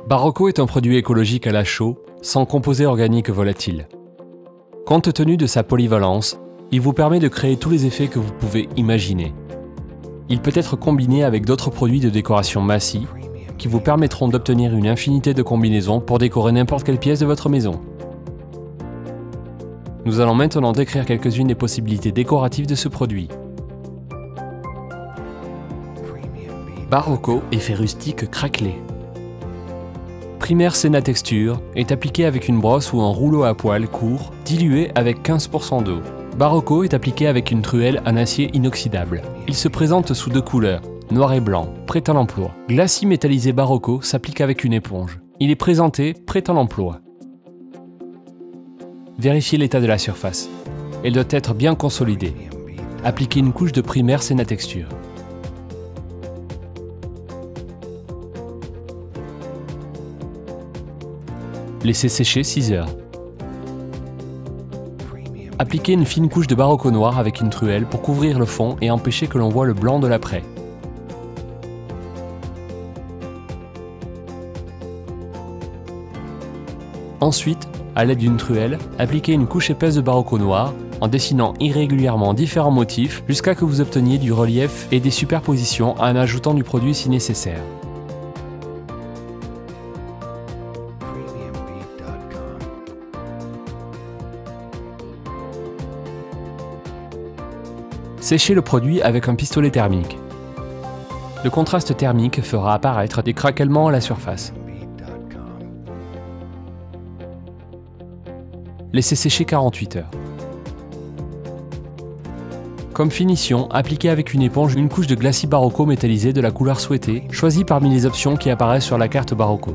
Barocco est un produit écologique à la chaux, sans composés organiques volatiles. Compte tenu de sa polyvalence, il vous permet de créer tous les effets que vous pouvez imaginer. Il peut être combiné avec d'autres produits de décoration Massy, qui vous permettront d'obtenir une infinité de combinaisons pour décorer n'importe quelle pièce de votre maison. Nous allons maintenant décrire quelques-unes des possibilités décoratives de ce produit. Barocco effet rustique craquelé. Primaire Senna Texture est appliqué avec une brosse ou un rouleau à poils court dilué avec 15% d'eau. Barocco est appliqué avec une truelle en acier inoxydable. Il se présente sous deux couleurs, noir et blanc, prêt à l'emploi. Glacis métallisé Barocco s'applique avec une éponge. Il est présenté prêt à l'emploi. Vérifiez l'état de la surface. Elle doit être bien consolidée. Appliquez une couche de primaire Senna Texture. Laissez sécher 6 heures. Appliquez une fine couche de Barocco noir avec une truelle pour couvrir le fond et empêcher que l'on voit le blanc de l'après. Ensuite, à l'aide d'une truelle, appliquez une couche épaisse de Barocco noir en dessinant irrégulièrement différents motifs jusqu'à que vous obteniez du relief et des superpositions en ajoutant du produit si nécessaire. Séchez le produit avec un pistolet thermique. Le contraste thermique fera apparaître des craquements à la surface. Laissez sécher 48 heures. Comme finition, appliquez avec une éponge une couche de glacis Barocco métallisé de la couleur souhaitée, choisie parmi les options qui apparaissent sur la carte Barocco.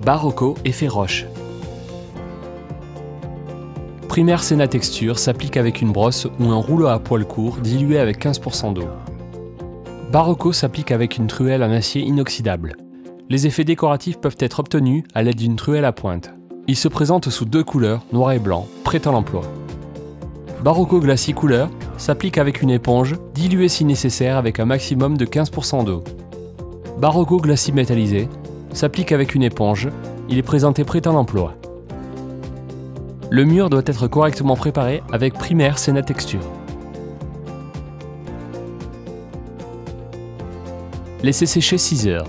Barocco effet roche. Primaire Senna Texture s'applique avec une brosse ou un rouleau à poils court dilué avec 15% d'eau. Barocco s'applique avec une truelle en acier inoxydable. Les effets décoratifs peuvent être obtenus à l'aide d'une truelle à pointe. Il se présente sous deux couleurs, noir et blanc, prêt à l'emploi. Barocco Glacis couleur s'applique avec une éponge, diluée si nécessaire avec un maximum de 15% d'eau. Barocco Glacis métallisé s'applique avec une éponge, il est présenté prêt à l'emploi. Le mur doit être correctement préparé avec primaire Senna Texture. Laissez sécher 6 heures.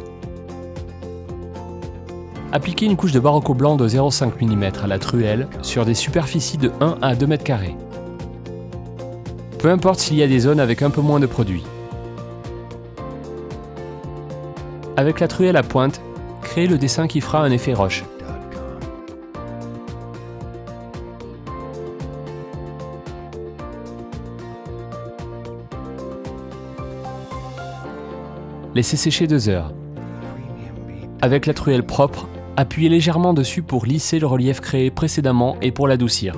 Appliquez une couche de Barocco blanc de 0,5 mm à la truelle sur des superficies de 1 à 2 mètres carrés. Peu importe s'il y a des zones avec un peu moins de produit. Avec la truelle à pointe, créez le dessin qui fera un effet roche. Laissez sécher 2 heures. Avec la truelle propre, appuyez légèrement dessus pour lisser le relief créé précédemment et pour l'adoucir.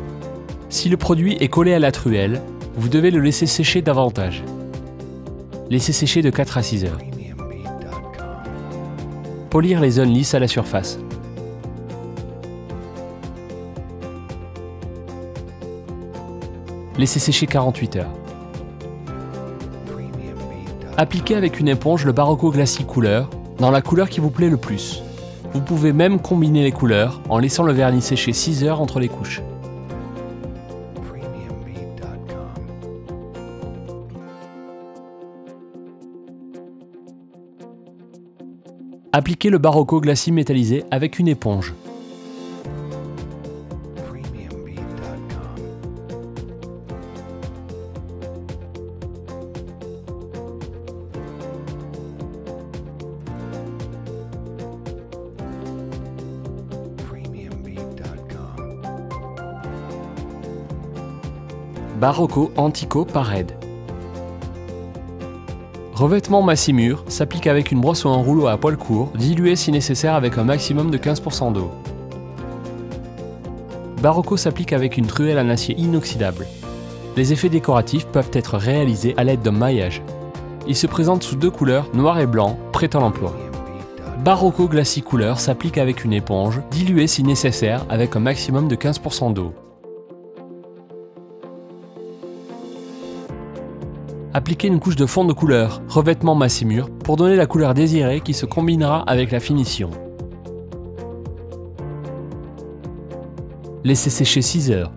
Si le produit est collé à la truelle, vous devez le laisser sécher davantage. Laissez sécher de 4 à 6 heures. Polir les zones lisses à la surface. Laissez sécher 48 heures. Appliquez avec une éponge le Barocco Glacis couleur dans la couleur qui vous plaît le plus. Vous pouvez même combiner les couleurs en laissant le vernis sécher 6 heures entre les couches. Appliquez le Barocco Glacis métallisé avec une éponge. Barocco Antico Parade. Revêtement Massy mur s'applique avec une brosse ou un rouleau à poils courts, dilué si nécessaire avec un maximum de 15% d'eau. Barocco s'applique avec une truelle en acier inoxydable. Les effets décoratifs peuvent être réalisés à l'aide d'un maillage. Il se présente sous deux couleurs, noir et blanc, prêt à l'emploi. Barocco Glacis Couleur s'applique avec une éponge, diluée si nécessaire avec un maximum de 15% d'eau. Appliquez une couche de fond de couleur, revêtement Massimur, pour donner la couleur désirée qui se combinera avec la finition. Laissez sécher 6 heures.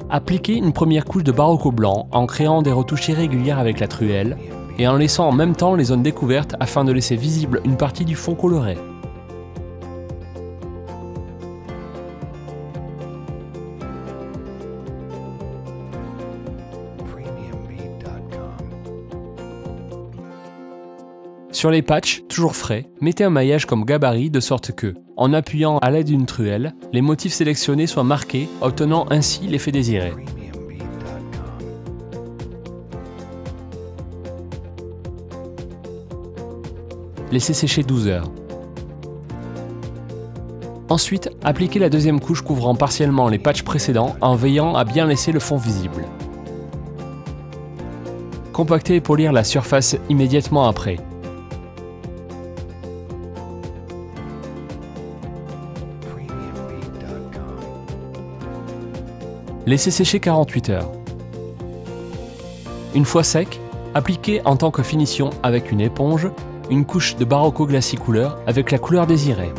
Appliquez une première couche de Barocco blanc en créant des retouches irrégulières avec la truelle et en laissant en même temps les zones découvertes afin de laisser visible une partie du fond coloré. Sur les patchs, toujours frais, mettez un maillage comme gabarit de sorte que, en appuyant à l'aide d'une truelle, les motifs sélectionnés soient marqués, obtenant ainsi l'effet désiré. Laissez sécher 12 heures. Ensuite, appliquez la deuxième couche couvrant partiellement les patchs précédents en veillant à bien laisser le fond visible. Compactez et polir la surface immédiatement après. Laissez sécher 48 heures. Une fois sec, appliquez en tant que finition avec une éponge une couche de Barocco Glacis Couleur avec la couleur désirée.